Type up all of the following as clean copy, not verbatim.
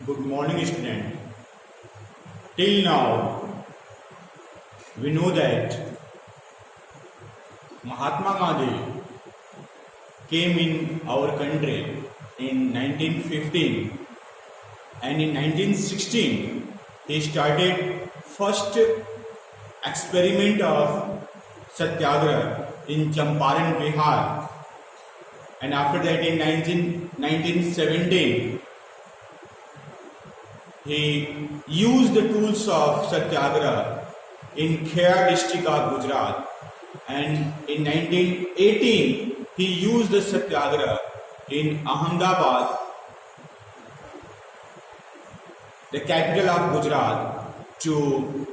Good morning, student. Till now, we know that Mahatma Gandhi came in our country in 1915, and in 1916 he started first experiment of Satyagraha in Champaran, Bihar, and after that in 1917 he used the tools of Satyagraha in Khera district of Gujarat, and in 1918 he used the Satyagraha in Ahmedabad, the capital of Gujarat, to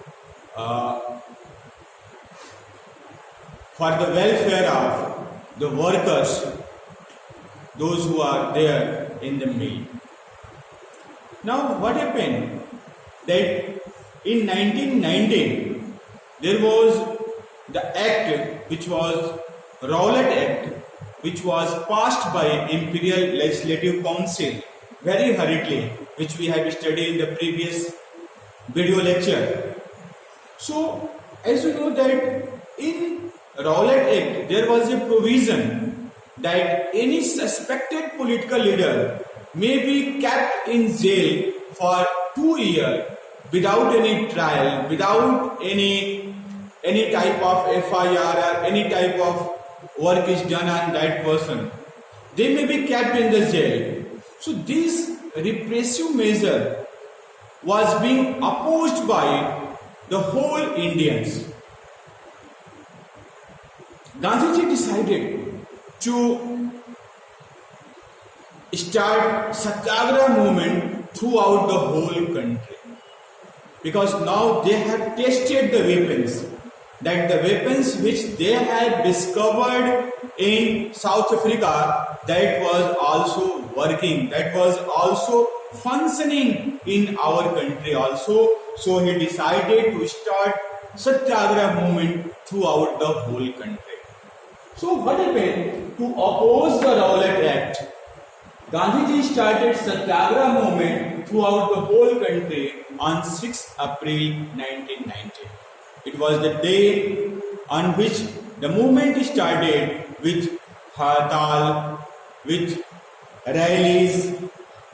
for the welfare of the workers, those who are there in the mill. Now what happened that in 1919 there was the act which was Rowlatt Act, which was passed by Imperial Legislative Council very hurriedly, which we have studied in the previous video lecture. So as you know that in Rowlatt Act there was a provision that any suspected political leader may be kept in jail for 2 years without any trial, without any type of FIR or any type of work is done on that person. They may be kept in the jail. So this repressive measure was being opposed by the whole Indians. Gandhiji decided to start Satyagraha movement throughout the whole country, because now they have tested the weapons, that the weapons which they had discovered in South Africa, that was also working, that was also functioning in our country also. So he decided to start Satyagraha movement throughout the whole country. So what happened? To oppose the Rowlatt Act, Gandhiji started Satyagraha movement throughout the whole country on 6 April 1919. It was the day on which the movement started, with hartal, with rallies,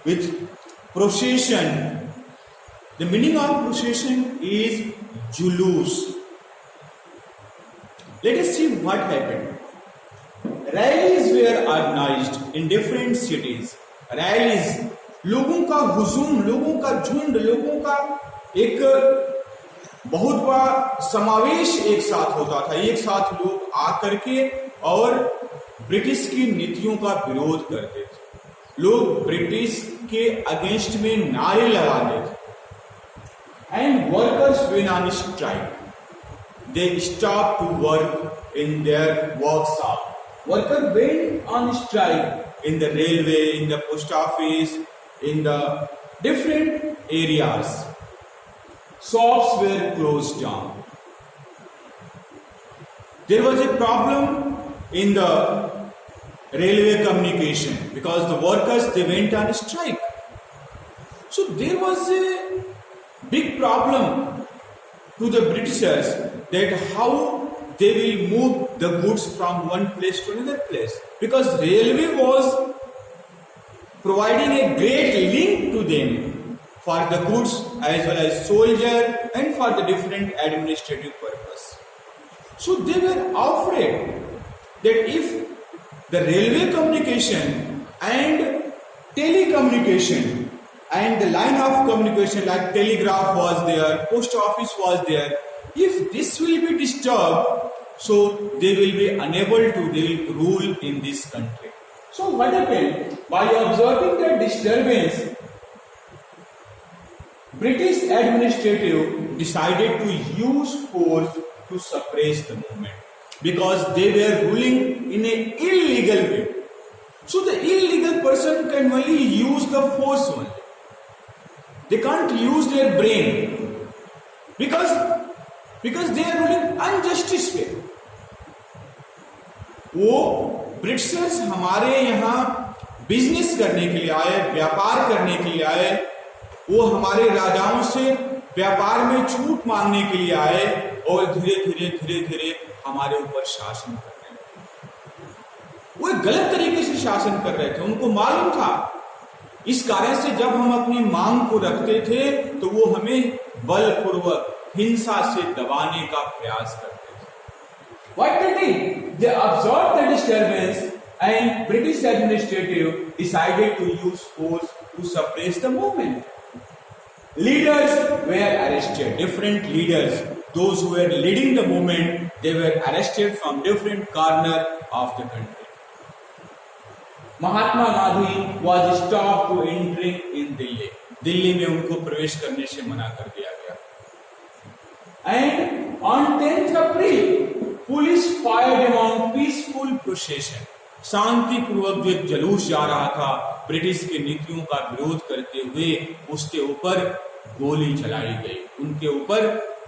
with procession. The meaning of procession is julus. Let us see what happened. Rallies were organized in different cities. Rallies, लोगों का हुजूम, लोगों का झुंड, लोगों का एक बहुत बड़ा समावेश एक साथ होता था। एक साथ लोग आकर के और ब्रिटिश की नीतियों का विरोध करते थे। लोग ब्रिटिश के अगेंस्ट में नारे लगाते थे। And workers went on strike. They stopped to work in their workshop. Workers went on strike in the railway, in the post office, in the different areas. Shops were closed down. There was a problem in the railway communication because the workers, they went on strike. So there was a big problem to the Britishers, that how they will move the goods from one place to another place, because railway was providing a great link to them for the goods as well as soldier and for the different administrative purpose. So they were afraid that if the railway communication and telecommunication and the line of communication like telegraph was there, post office was there, if this will be disturbed, so they will be unable to rule in this country. So what happened? By observing the disturbance, British administrative decided to use force to suppress the movement, because they were ruling in an illegal way. So the illegal person can only use the force only. They can't use their brain, because they are ruling unjustice way. वो Britishers हमारे यहाँ business करने के लिए आए, व्यापार करने के लिए आए, वो हमारे राजाओं से व्यापार में छूट मांगने के लिए आए और धीरे धीरे हमारे ऊपर शासन करने लगे। वो एक गलत तरीके से शासन कर रहे थे, उनको मालूम था। इस कारण से जब हम अपनी मांग को रखते थे तो वो हमें बलपूर्वक हिंसा से दबाने का प्रयास करते थे। What they did? They absorbed the disturbance and British administrative decided to use force to suppress the movement. Leaders were arrested, different leaders, those who were leading the movement, they were arrested from different corner of the country. Mahatma Gandhi was stopped to entering in Delhi. Delhi में उनको प्रवेश करने से मना कर दिया गया। And on 10th April, police fired among peaceful procession. शांतिपूर्वक जो एक जुलूस जा रहा था ब्रिटिश की नीतियों का विरोध करते हुए, उसके ऊपर गोली चलाई गई, उनके ऊपर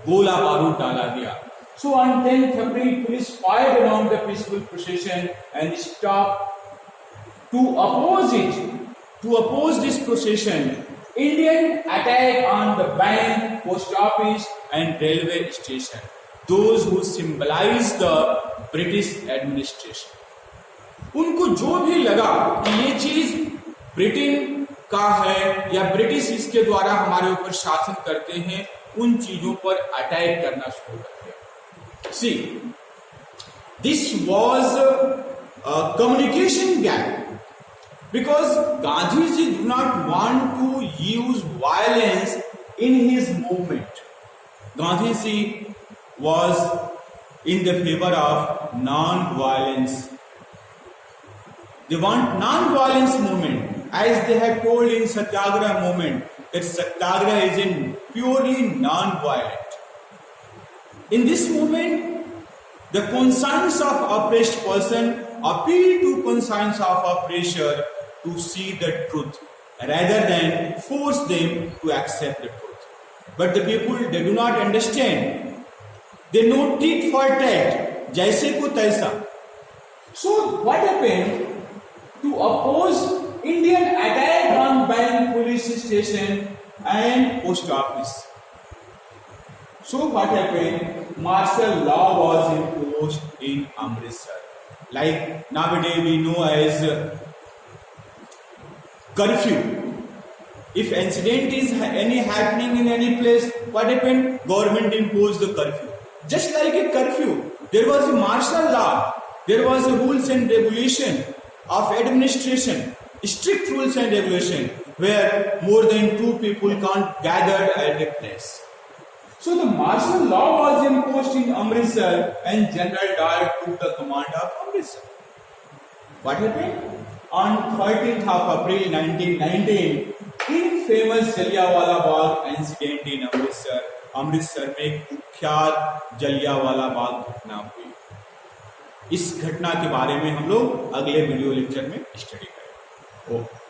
गोला बारूद डाला गया। So on 10th April, police fired along the peaceful procession and stopped to oppose it. To oppose this procession, Indian attack on the bank, post office and railway station, those who symbolize the British administration. उनको जो भी लगा कि ये चीज Britain का है या ब्रिटिश इसके द्वारा हमारे ऊपर शासन करते हैं, उन चीजों पर अटैक करना शुरू कर दिया। See, this was a communication gap because Gandhiji do not want to use violence in his movement. Gandhiji was in the favor of non-violence. They want non-violence movement, as they have told in Satyagraha movement that Satyagraha is in purely non-violent. In this movement, the conscience of oppressed person appeal to conscience of oppressor to see the truth rather than force them to accept the truth. But the people, they do not understand. They know tit for tat, jaise ko taisa. So what happened? To oppose Indian attack on bank, police station and post office. So what happened? Martial law was imposed in Amritsar. Like nowadays we know as curfew. If incident is any happening in any place, what happened? Government imposed the curfew. Just like a curfew, there was a martial law. There was a rules and regulation of administration, strict rules and regulation, where more than 2 people can't gather at a place. So the martial law was imposed in Amritsar and General Dyer took the command of Amritsar. What happened? On 13th of April 1919, in famous Jallianwala Bagh incident in Amritsar, Amritsar में एक कुख्यात जलियांवाला बाग घटना हुई। इस घटना के बारे में हम लोग अगले वीडियो लेक्चर में स्टडी करेंगे। ओके।